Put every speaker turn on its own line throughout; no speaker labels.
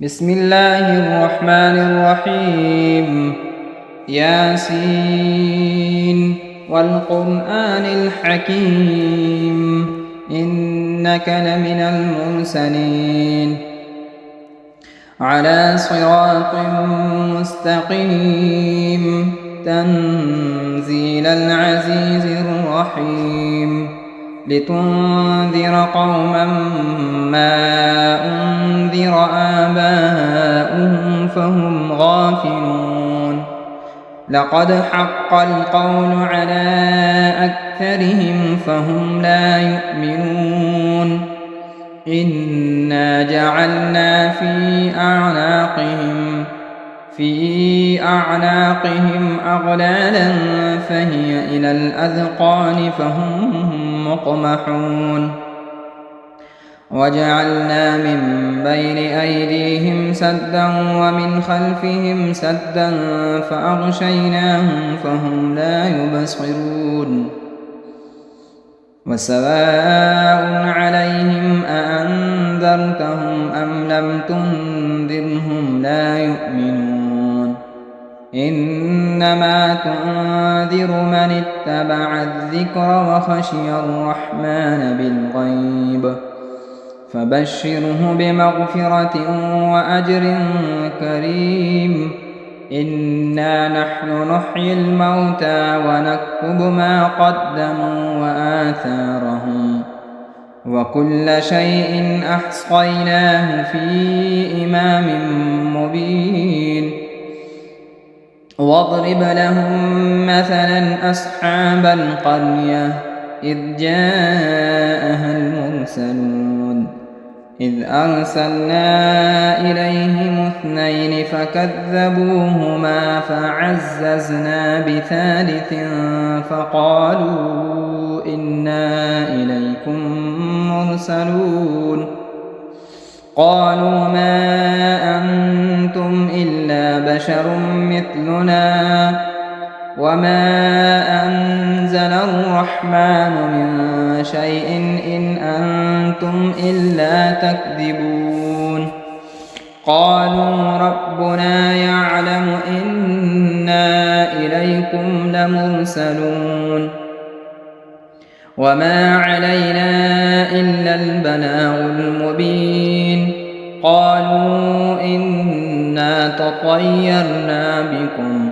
بسم الله الرحمن الرحيم. ياسين والقرآن الحكيم إنك لمن المرسلين على صراط مستقيم تنزيل العزيز الرحيم لتنذر قوما ما أنذر آباؤهم فهم غافلون لقد حق القول على أكثرهم فهم لا يؤمنون إنا جعلنا في أعناقهم أغلالا فهي إلى الأذقان فهم مقمحون وجعلنا من بين أيديهم سدا ومن خلفهم سدا فأغشيناهم فهم لا يبصرون وسواء عليهم أأنذرتهم أم لم تنذرهم لا يؤمنون إنما تنذر من اتبع الذكر وخشي الرحمن بالغيب فبشره بمغفرة وأجر كريم إنا نحن نحيي الموتى ونكتب ما قدموا وآثارهم وكل شيء أحصيناه في إمام مبين واضرب لهم مثلا أصحاب القرية إذ جاءها المرسلون إذ أرسلنا إليهم اثنين فكذبوهما فعززنا بثالث فقالوا إنا إليكم مرسلون قالوا ما أنتم إلا بشر مثلنا وما أنزل الرحمن من شيء إن أنتم إلا تكذبون قالوا ربنا يعلم إنا إليكم لمرسلون وما علينا إلا البلاغ المبين قالوا إنا تطيرنا بكم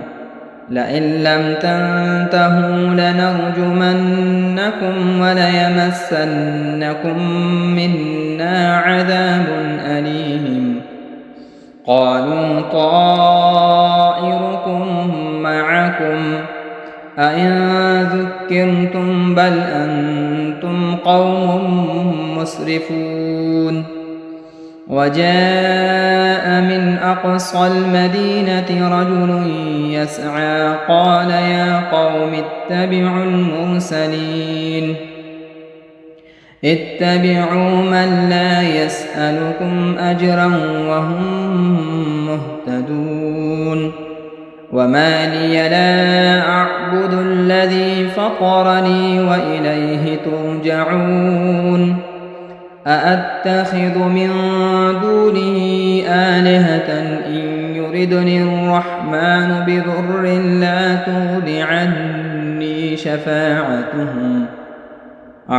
لئن لم تنتهوا لنرجمنكم وليمسنكم منا عذاب أليم قالوا طائركم معكم أئن ذكرتم بل أنتم قوم مسرفون وجاء من أقصى المدينة رجل يسعى قال يا قوم اتبعوا المرسلين اتبعوا من لا يسألكم أجرا وهم مهتدون وما لي لا أعبد الذي فطرني وإليه ترجعون أأتخذ من دونه آلهة إن يردني الرحمن بضر لا تغن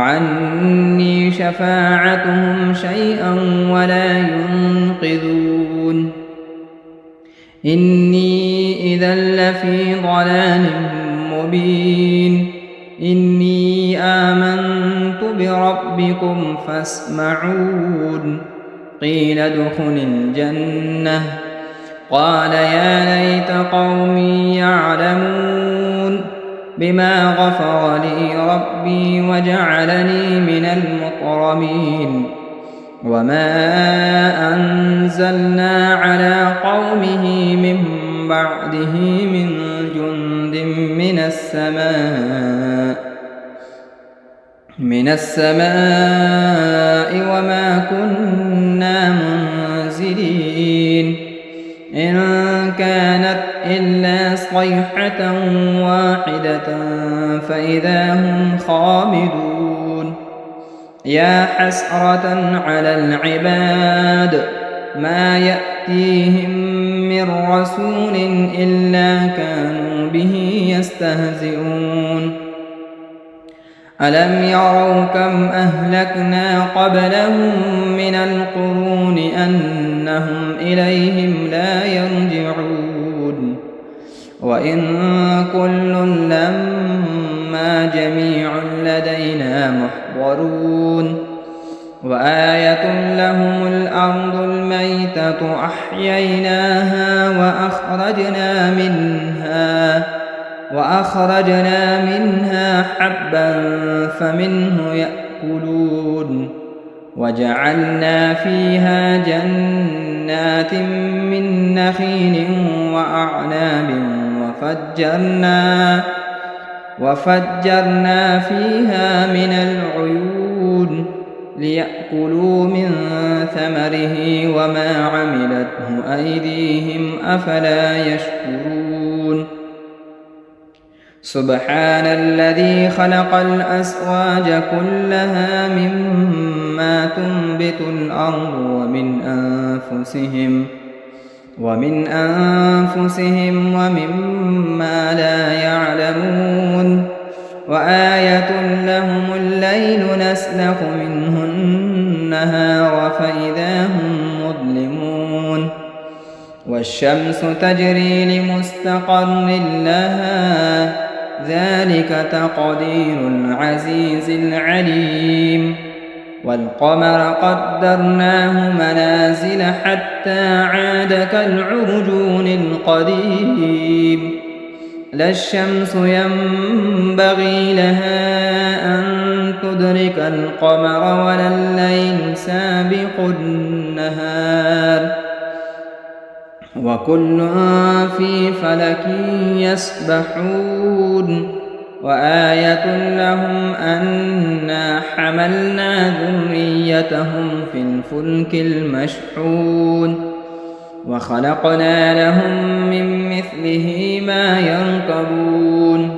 عني شفاعتهم شيئا ولا ينقذون إني إذا لفي ضلال مبين إني آمنت بربكم فاسمعون قيل ادخل الجنة قال يا ليت قومي يعلمون بما غفر لي ربي وجعلني من المكرمين وما أنزلنا على قومه من بعده من جند من السماء وما كنا منزلين إن كانت إلا صيحة واحدة فإذا هم خامدون يا حسرة على العباد ما يأتيهم من رسول إلا كانوا به يستهزئون ألم يروا كم أهلكنا قبلهم من القرون أنهم إليهم لا يرجعون وإن كل لما جميع لدينا محضرون وآية لهم الأرض الميتة أحييناها وأخرجنا منها حبا فمنه يأكلون وجعلنا فيها جنات من نخيل وأعناب وفجرنا فيها من العيون ليأكلوا من ثمره وما عملته أيديهم أفلا يشكرون سبحان الذي خلق الأزواج كلها مما تنبت الأرض ومن أنفسهم ومما لا يعلمون وآية لهم الليل نسلخ منه النهار فإذا هم مظلمون والشمس تجري لمستقر لها ذلك تقدير العزيز العليم والقمر قدرناه منازل حتى عاد كالعرجون القديم لا الشمس ينبغي لها أن تدرك القمر ولا الليل سابق النهار وكل في فلك يسبحون وآية لهم أنا حملنا ذريتهم في الفلك المشحون وخلقنا لهم من مثله ما يركبون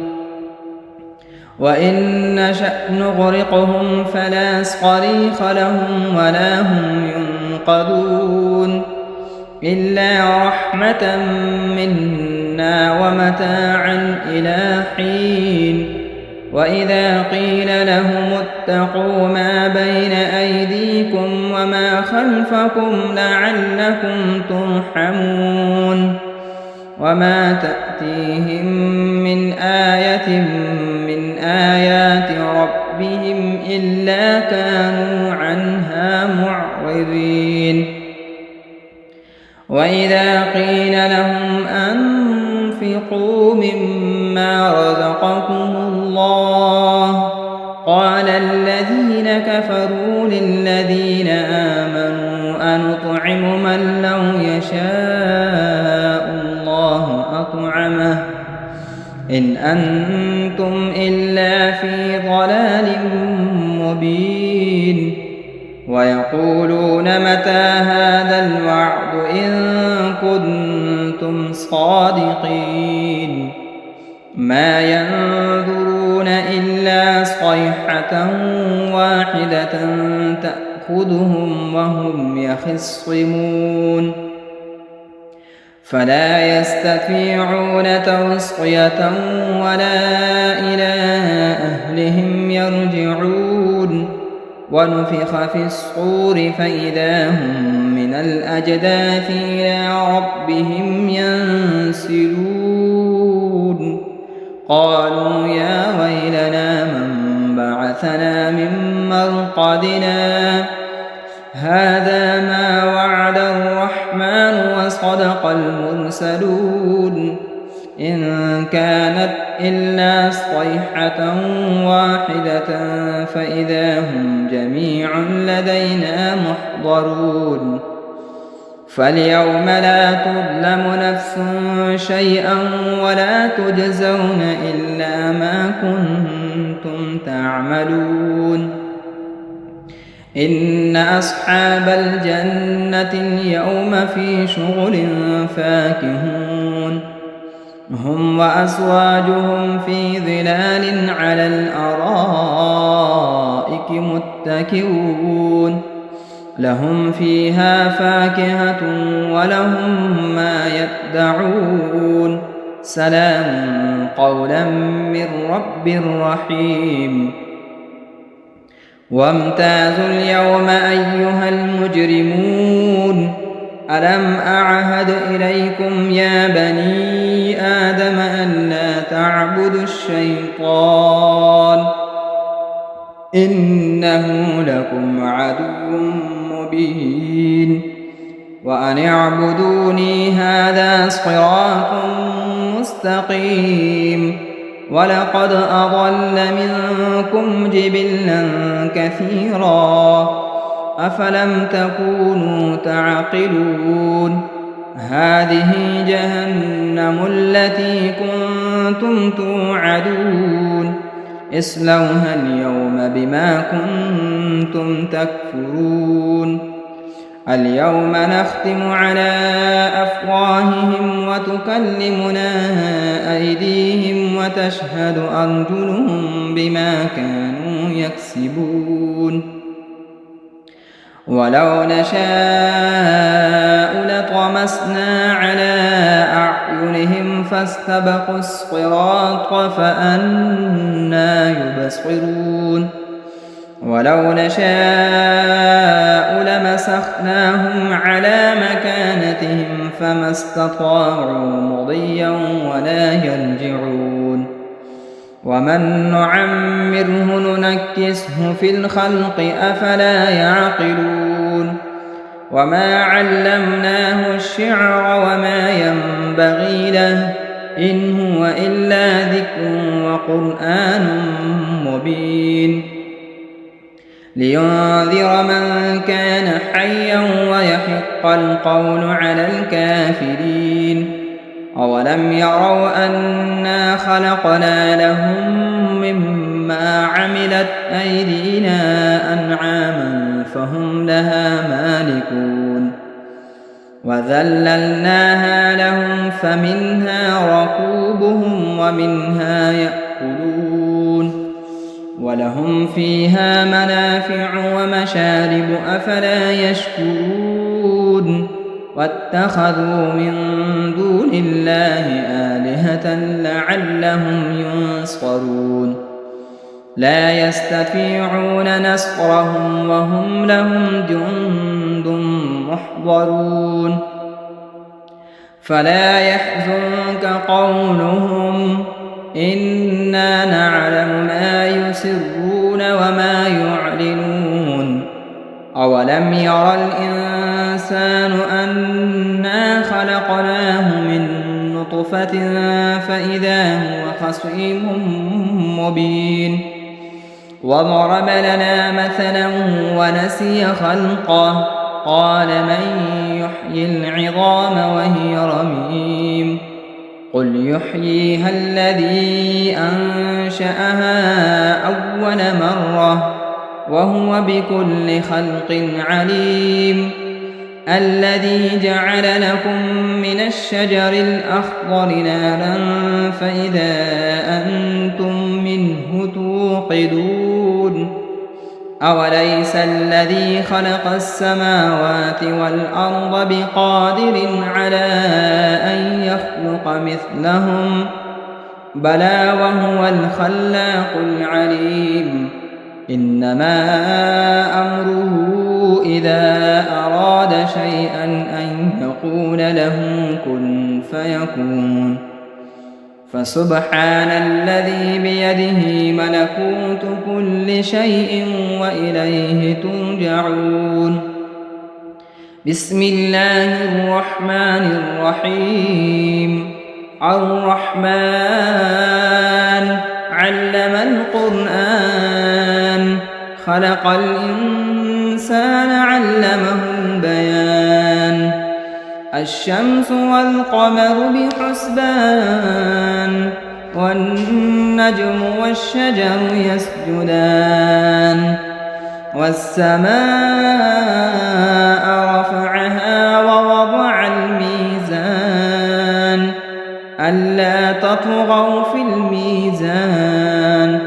وإن نشأ نغرقهم فلا صريخ لهم ولا هم ينقذون إلا رحمة منا ومتاعا إلى حين وإذا قيل لهم اتقوا ما بين أيديكم وما خلفكم لعلكم ترحمون وما تأتيهم من آية من آيات ربهم إلا كانوا عنها معرضين وإذا قيل لهم أنفقوا مما رزقكم الله قال الذين كفروا للذين آمنوا أنطعم من لو يشاء الله أطعمه إن أنتم إلا في ضلال مبين ويقولون متى هذا الوعد إن كنتم صادقين ما ينظرون إلا صيحة واحدة تأخذهم وهم يخصمون فلا يستطيعون توصية ولا إلى أهلهم يرجعون ونفخ في الصور فإذا هم من الأجداث إلى ربهم ينسلون قالوا يا ويلنا من بعثنا من مرقدنا هذا ما وعد الرحمن وصدق المرسلون إن كانت إلا صيحة واحدة فإذا هم جميع لدينا محضرون فاليوم لا تظلم نفس شيئا ولا تجزون إلا ما كنتم تعملون إن أصحاب الجنة اليوم في شغل فاكهون هم وأزواجهم في ظلال على الأرائك متكئون لهم فيها فاكهة ولهم ما يدعون سلام قولا من رب رحيم وامتازوا اليوم أيها المجرمون ألم أعهد إليكم يا بني آدم ألا تعبدوا الشيطان إنه لكم عدو مبين وأن اعبدوني هذا صراط مستقيم ولقد أضل منكم جبلا كثيرا أفلم تكونوا تعقلون هذه جهنم التي كنتم توعدون اصلوها اليوم بما كنتم تكفرون اليوم نختم على أفواههم وتكلمنا أيديهم وتشهد أرجلهم بما كانوا يكسبون ولو نشاء لطمسنا على أعينهم فاستبقوا الصراط فأنى يبصرون ولو نشاء لمسخناهم على مكانتهم فما استطاعوا مضيا ولا يرجعون ومن نعمره ننكسه في الخلق أفلا يعقلون وما علمناه الشعر وما ينبغي له إن هو إلا ذكر وقرآن مبين لينذر من كان حيا ويحق القول على الكافرين أولم يروا أنا خلقنا لهم مما عملت أيدينا أنعاما فهم لها مالكون وذللناها لهم فمنها ركوبهم ومنها يأكلون ولهم فيها منافع ومشارب أفلا يشكرون واتخذوا من دون الله آلهة لعلهم ينصرون لا يستطيعون نصرهم وهم لهم جند محضرون فلا يحزنك قولهم إنا نعلم ما يسرون وما يعلنون أولم ير الإنسان أنا خلقناه من نطفة فإذا هو خصيم مبين وضرب لنا مثلا ونسي خلقه قال من يحيي العظام وهي رميم قل يحييها الذي أنشأها أول مرة وهو بكل خلق عليم الذي جعل لكم من الشجر الأخضر نارا فإذا أنتم منه توقدون أوليس الذي خلق السماوات والأرض بقادر على أن يخلق مثلهم بلى وهو الخلاق العليم إنما أمره إذا أراد شيئا أن يقول له كن فيكون فسبحان الذي بيده ملكوت كل شيء وإليه ترجعون بسم الله الرحمن الرحيم الرحمن علم القرآن خلق الإنسان علمه البيان الشمس والقمر بحسبان والنجم والشجر يسجدان والسماء رفعها ووضع الميزان ألا تطغوا في الميزان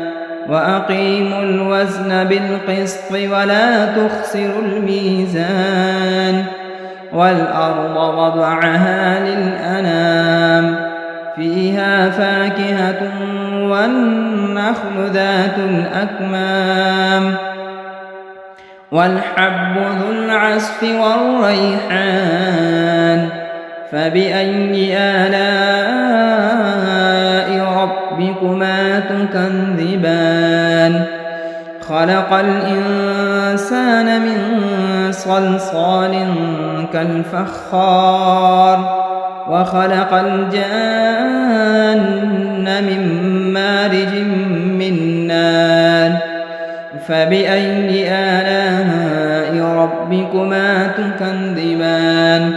وأقيموا الوزن بالقسط ولا تخسروا الميزان والأرض وضعها للأنام فيها فاكهة والنخل ذات الأكمام والحب ذو العصف والريحان فبأي آلاء ربكما تكذبان خلق الإنسان من صلصال كالفخار وخلق الجان من مارج من نار فبأي آلاء ربكما تكذبان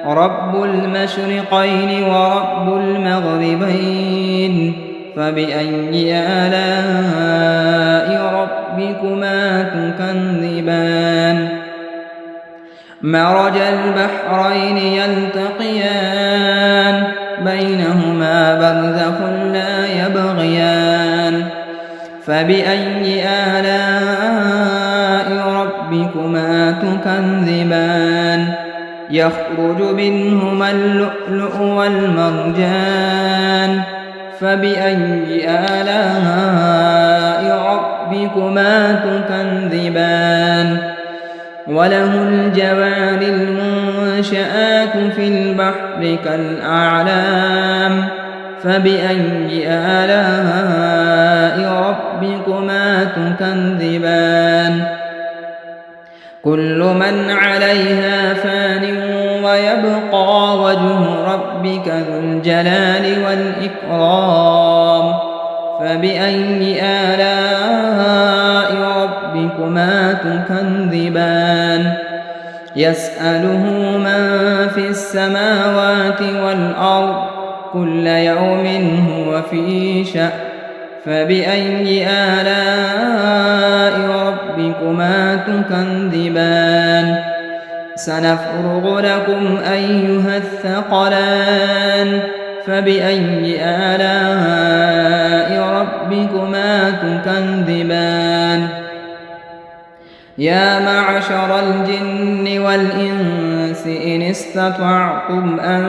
رب المشرقين ورب المغربين فبأي آلاء ربكما تكذبان مرج البحرين يلتقيان بينهما برزخ لا يبغيان فبأي آلاء ربكما تكذبان يخرج منهما اللؤلؤ والمرجان فبأي آلاء ربكما تكذبان وله الجوار المنشآت في البحر كالأعلام فبأي آلاء ربكما تكذبان كل من عليها فان ويبقى وجه ربك ذو الجلال والإكرام فبأي آلاء ربكما تكذبان يسأله من في السماوات والأرض كل يوم هو في شأن فبأي آلاء ربكما تكذبان سنفرغ لكم أيها الثقلان فبأي آلاء ربكما تكذبان يا معشر الجن والإنس إن استطعتم أن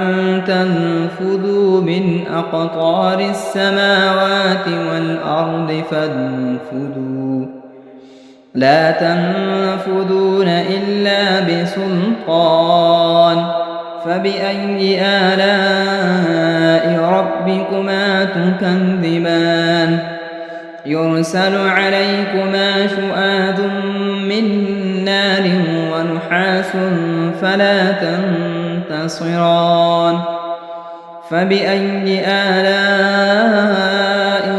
تنفذوا من أقطار السماوات والأرض فانفذوا لا تنفذون إلا بسلطان فبأي آلاء ربكما تكذبان يرسل عليكما شؤاد من نار ونحاس فلا تنتصران فبأي آلاء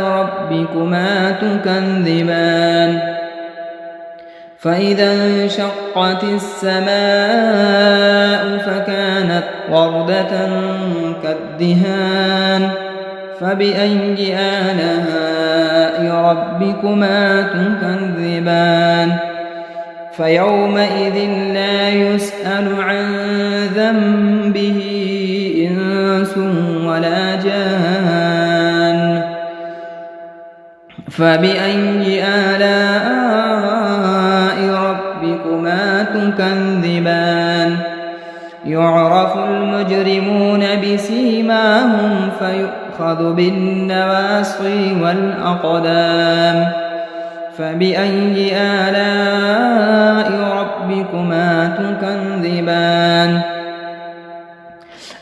ربكما تكذبان فإذا انشقت السماء فكانت وردة كالدهان فبأي آلاء ربكما تكذبان فيومئذ لا يسأل عن ذنبه إنس ولا جان فبأي آلاء ربكما تكذبان يعرف المجرمون بسيماهم فيؤخذ بالنواصي والأقدام فبأي آلاء ربكما تكذبان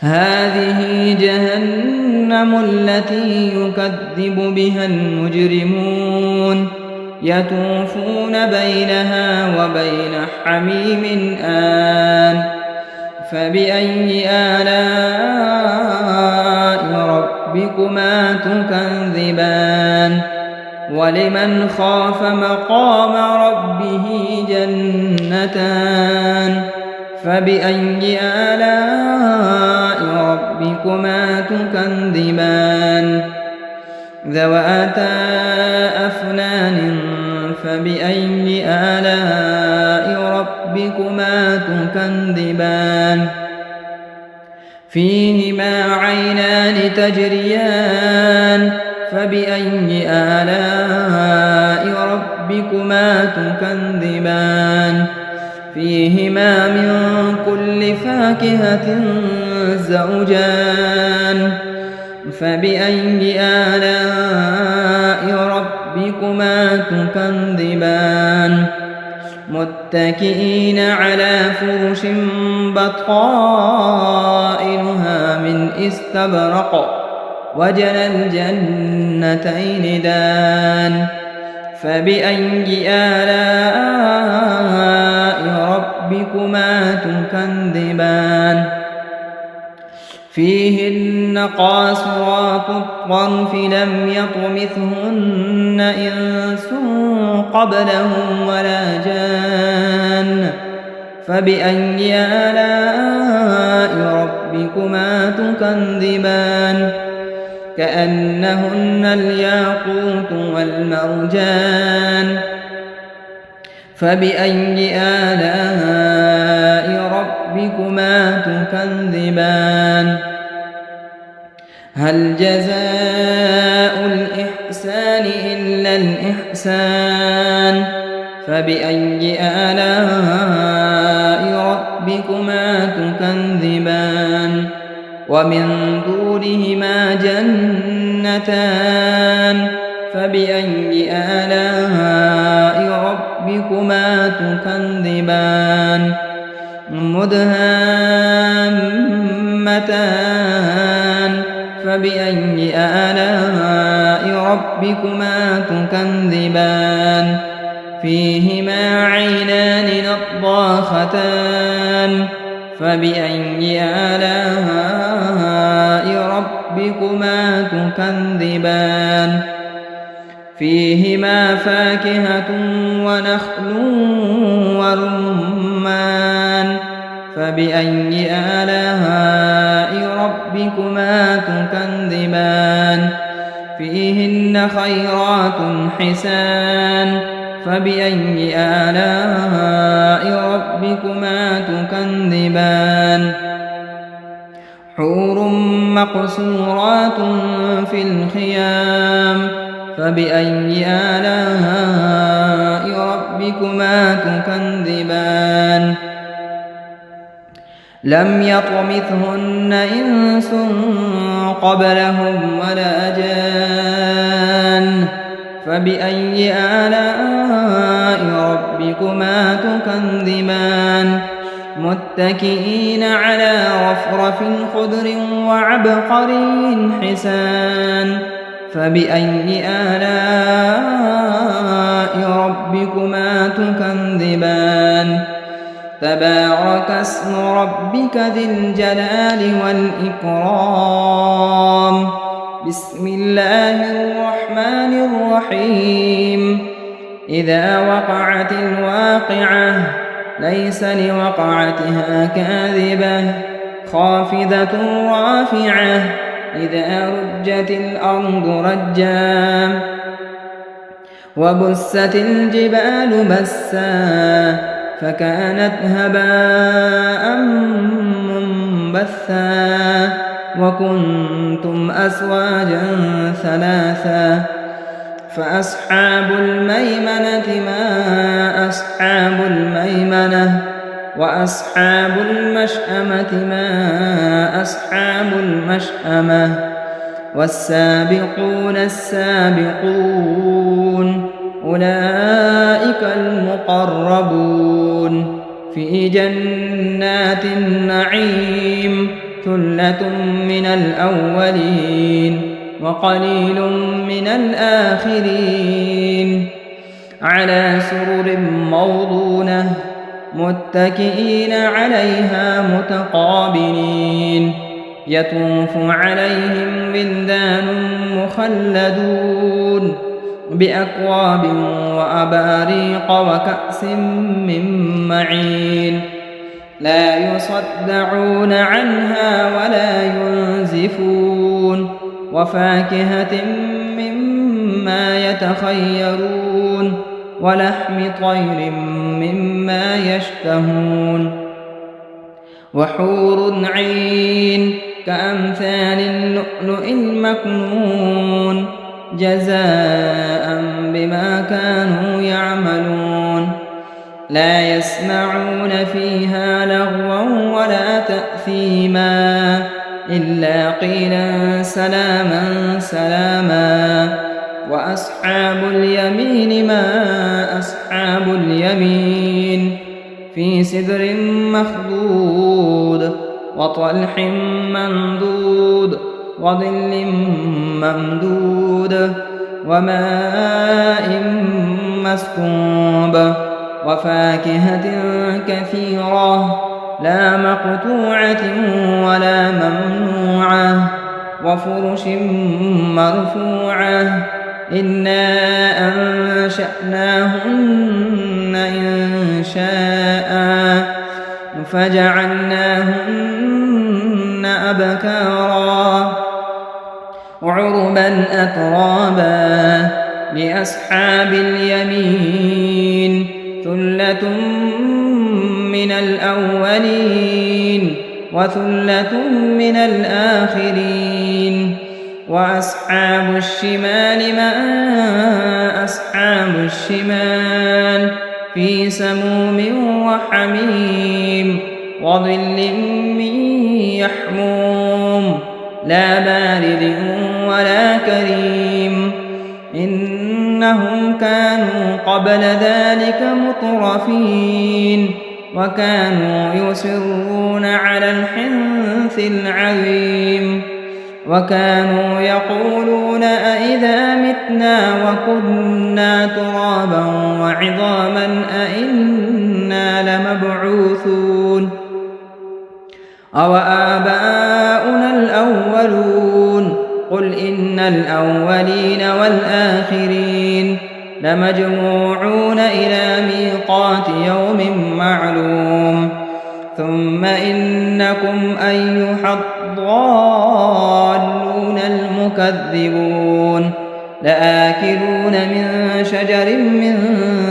هذه جهنم التي يكذب بها المجرمون يطوفون بينها وبين حميم آن فبأي آلاء ربكما تكذبان ولمن خاف مقام ربه جنتان فبأي آلاء ربكما تكذبان ذواتا أفنان فبأي آلاء ربكما تكذبان فيهما عينان تجريان فبأي آلاء ربكما تكذبان فيهما من كل فاكهة زوجان فبأي آلاء ربكما تكذبان متكئين على فرش بطائنها من استبرق وجنى الجنتين دان فبأي آلاء ربكما تكذبان فيهن قاصرات الطرف لم يطمثهن إنس قبلهم ولا جان فبأي آلاء ربكما تكذبان كأنهن الياقوت والمرجان فبأي آلاء ربكما تكذبان هل جزاء الإحسان إلا الإحسان فبأي آلاء ربكما تكذبان ومن دونهما جنتان فبأي آلاء ربكما تكذبان مدهامتان فبأي آلاء ربكما تكذبان فيهما عينان نضاختان فبأي آلاء ربكما تكذبان فيهما فاكهة ونخل ورمان فبأي آلاء ربكما تكذبان فيهن خيرات حسان فبأي آلاء ربكما تكذبان حور مقصورات في الخيام فبأي آلاء ربكما تكذبان لم يطمثهن إنس قبلهم ولا جان فبأي آلاء ربكما تكذبان متكئين على رفرف خضر وعبقري حسان فبأي آلاء ربكما تكذبان تبارك اسم ربك ذي الجلال والإكرام بسم الله الرحمن الرحيم إذا وقعت الواقعة ليس لوقعتها كاذبة خافضة رافعة إذا رجت الأرض رجا وبست الجبال بسا فكانت هباء منبثا وكنتم أزواجا ثلاثا فأصحاب الميمنة ما أصحاب الميمنة وأصحاب المشأمة ما أصحاب المشأمة والسابقون السابقون أولئك المقربون في جنات النعيم ثلة من الأولين وقليل من الآخرين على سرر موضونة متكئين عليها متقابلين يطوف عليهم ولدان مخلدون بأكواب وأباريق وكأس من معين لا يصدعون عنها ولا ينزفون وفاكهة مما يتخيرون ولحم طير مما يشتهون وحور عين كأمثال اللؤلؤ المكنون جزاء بما كانوا يعملون لا يسمعون فيها لغوا ولا تأثيما إلا قيلا سلاما سلاما. وأصحاب اليمين ما أصحاب اليمين في سدر مخضود وطلح منضود وظل ممدود وماء مسكوب وفاكهة كثيرة لا مقطوعة ولا ممنوعة وفرش مرفوعة إنا أنشأناهن إنشاء فجعلناهن أبكارا عربا أترابا لأصحاب اليمين ثلة من الأولين وثلة من الآخرين. وأصحاب الشمال ما أصحاب الشمال في سموم وحميم وظل من يحموم لا بارد ولا كريم إنهم كانوا قبل ذلك مترفين وكانوا يصرون على الحنث العظيم وكانوا يقولون أئذا متنا وكنا ترابا وعظاما أئنا لمبعوثون أو آباؤنا الأولون قل إن الأولين والآخرين لمجموعون إلى ميقات يوم معلوم ثم إنكم أيها الضالون المكذبون لآكلون من شجر من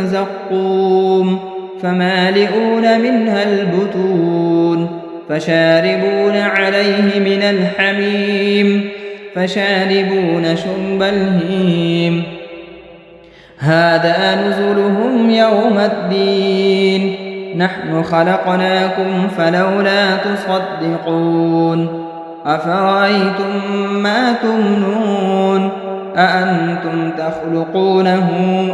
زقوم فمالئون منها البطون فشاربون عليه من الحميم فشاربون شرب الهيم هذا نزلهم يوم الدين نحن خلقناكم فلولا تصدقون أفرأيتم ما تمنون أأنتم تخلقونه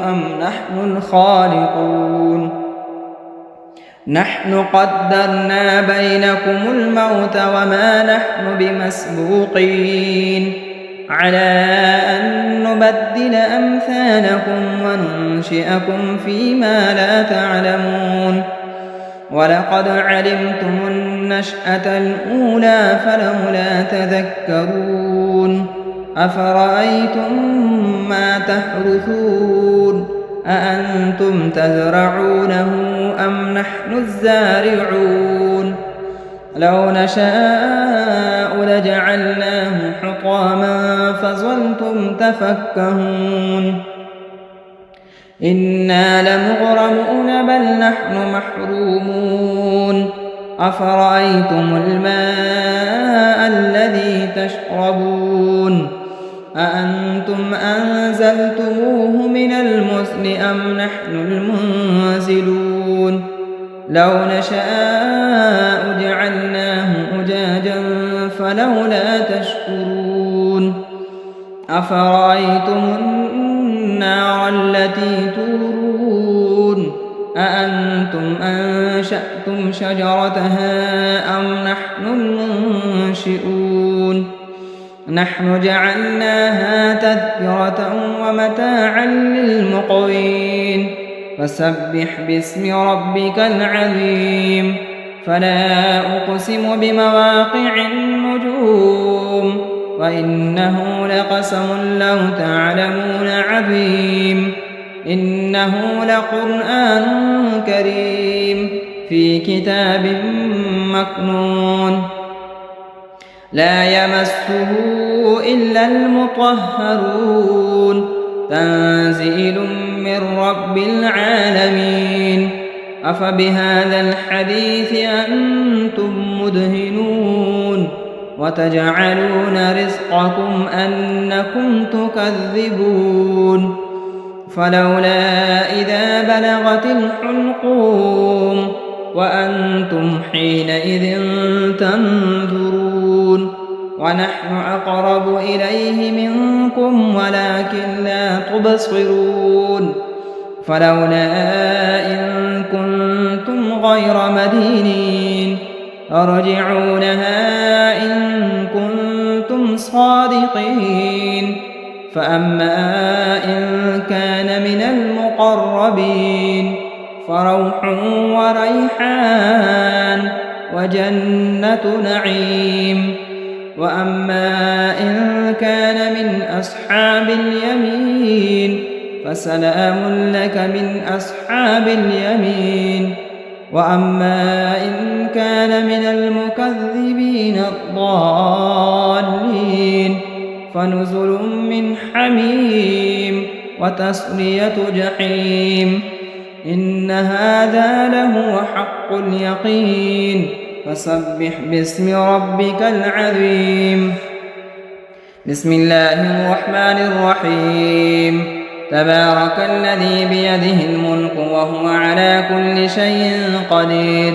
أم نحن الخالقون نحن قدرنا بينكم الموت وما نحن بمسبوقين على أن نبدل أمثالكم وننشئكم فيما لا تعلمون ولقد علمتم النشأة الأولى فلولا تذكرون أفرأيتم ما تحرثون أأنتم تزرعونه أم نحن الزارعون لو نشاء لجعلناه حطاما فظلتم تفكهون إنا لمغرمون بل نحن محرومون أفرأيتم الماء الذي تشربون أأنتم أنزلتموه من المزن أم نحن المنزلون لو نشاء جعلناه أجاجا فلولا تشكرون أفرأيتم النار التي تورون أأنتم أنشأتم شجرتها أم نحن المنشئون نحن جعلناها تذكرة ومتاعا للمقوين فسبح باسم ربك العظيم فلا أقسم بمواقع النجوم وإنه لقسم لو تعلمون عظيم إنه لقرآن كريم في كتاب مكنون لا يمسه إلا المطهرون تنزيل من رب العالمين أفبهذا الحديث أنتم مدهنون وتجعلون رزقكم أنكم تكذبون فلولا إذا بلغت الحلقوم وأنتم حينئذ تنظرون ونحن أقرب إليه منكم ولكن لا تبصرون فلولا إن كنتم غير مدينين ارجعونها إن كنتم صادقين فأما إن كان من المقربين فروح وريحان وجنة نعيم وأما إن كان من أصحاب اليمين فسلام لك من أصحاب اليمين وأما إن كان من المكذبين الضالين فنزل من حميم وتصلية جحيم إن هذا لهو حق اليقين فسبح باسم ربك العظيم بسم الله الرحمن الرحيم تبارك الذي بيده الملك وهو على كل شيء قدير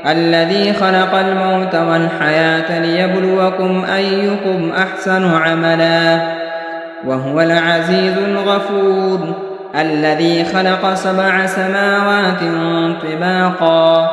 الذي خلق الموت والحياة ليبلوكم أيكم أحسن عملا وهو العزيز الغفور الذي خلق 7 سماوات طباقا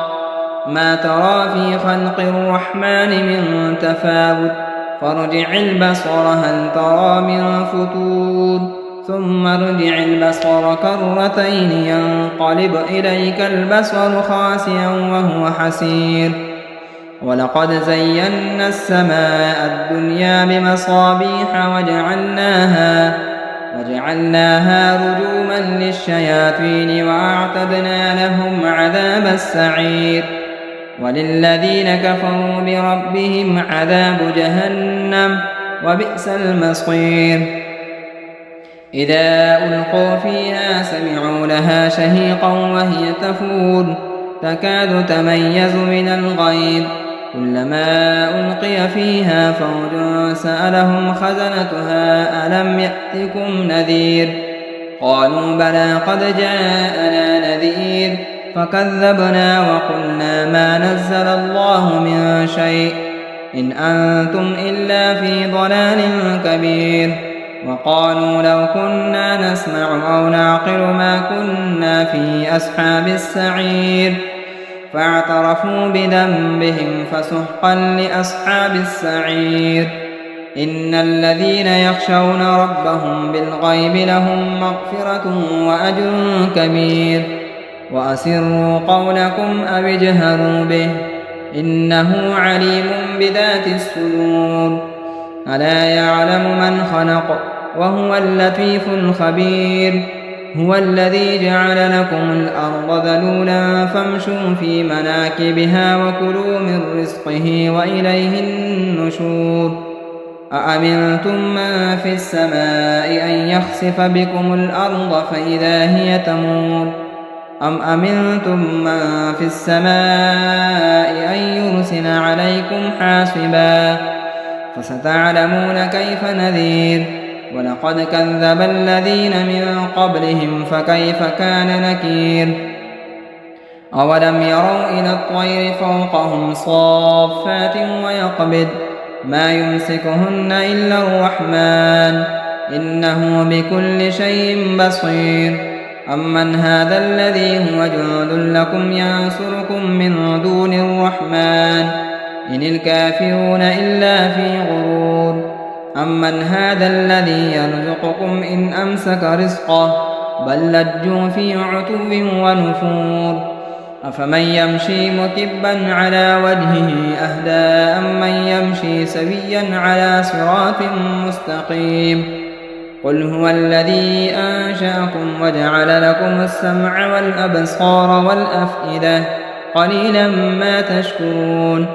ما ترى في خلق الرحمن من تفاوت فارجع البصر هل ترى من فتور ثم ارجع البصر كرتين ينقلب إليك البصر خاسئا وهو حسير ولقد زينا السماء الدنيا بمصابيح وجعلناها رجوما للشياطين وأعتدنا لهم عذاب السعير وللذين كفروا بربهم عذاب جهنم وبئس المصير إذا ألقوا فيها سمعوا لها شهيقا وهي تفور تكاد تميز من الغيظ كلما ألقي فيها فوج سألهم خزنتها ألم يأتكم نذير قالوا بلى قد جاءنا نذير فكذبنا وقلنا ما نزل الله من شيء إن أنتم إلا في ضلال كبير وقالوا لو كنا نسمع أو نعقل ما كنا في أصحاب السعير فاعترفوا بذنبهم فسحقا لأصحاب السعير إن الذين يخشون ربهم بالغيب لهم مغفرة وأجر كبير وأسروا قولكم أو اجهروا به إنه عليم بذات الصدور ألا يعلم من خلق وهو اللطيف الخبير هو الذي جعل لكم الأرض ذلولا فامشوا في مناكبها وكلوا من رزقه وإليه النشور أأمنتم من في السماء أن يخسف بكم الأرض فإذا هي تمور أم أمنتم من في السماء أن يرسل عليكم حاصبا فستعلمون كيف نذير ولقد كذب الذين من قبلهم فكيف كان نكير أولم يروا إلى الطير فوقهم صافات ويقبض ما يمسكهن إلا الرحمن إنه بكل شيء بصير أمن هذا الذي هو جند لكم ينصركم من دون الرحمن إن الكافرون إلا في غرور أمن هذا الذي يرزقكم إن أمسك رزقه بل لجوا في عتو ونفور أفمن يمشي مكبا على وجهه أهدى أمن يمشي سويا على صراط مستقيم قل هو الذي أنشأكم وجعل لكم السمع والأبصار والأفئدة قليلا ما تشكرون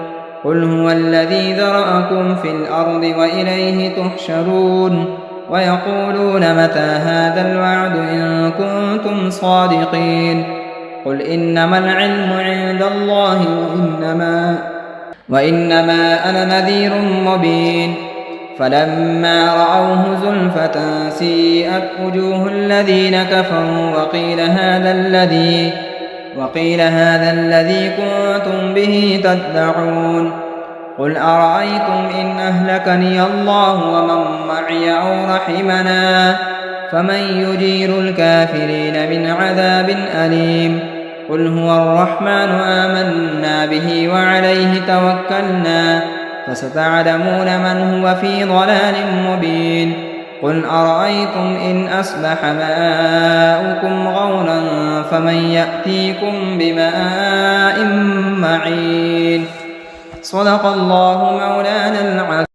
قل هو الذي ذرأكم في الأرض وإليه تحشرون ويقولون متى هذا الوعد إن كنتم صادقين قل إنما العلم عند الله وإنما أنا نذير مبين فلما رأوه زلفة سيئت وجوه الذين كفروا وقيل هذا الذي كنتم به تدعون قل أرأيتم إن أهلكني الله ومن معي أو رحمنا فمن يجير الكافرين من عذاب أليم قل هو الرحمن آمنا به وعليه توكلنا فستعلمون من هو في ضلال مبين قل أرأيتم إن أصبح ماؤكم غورا فمن يأتيكم بماء معين صدق الله مولانا العظيم.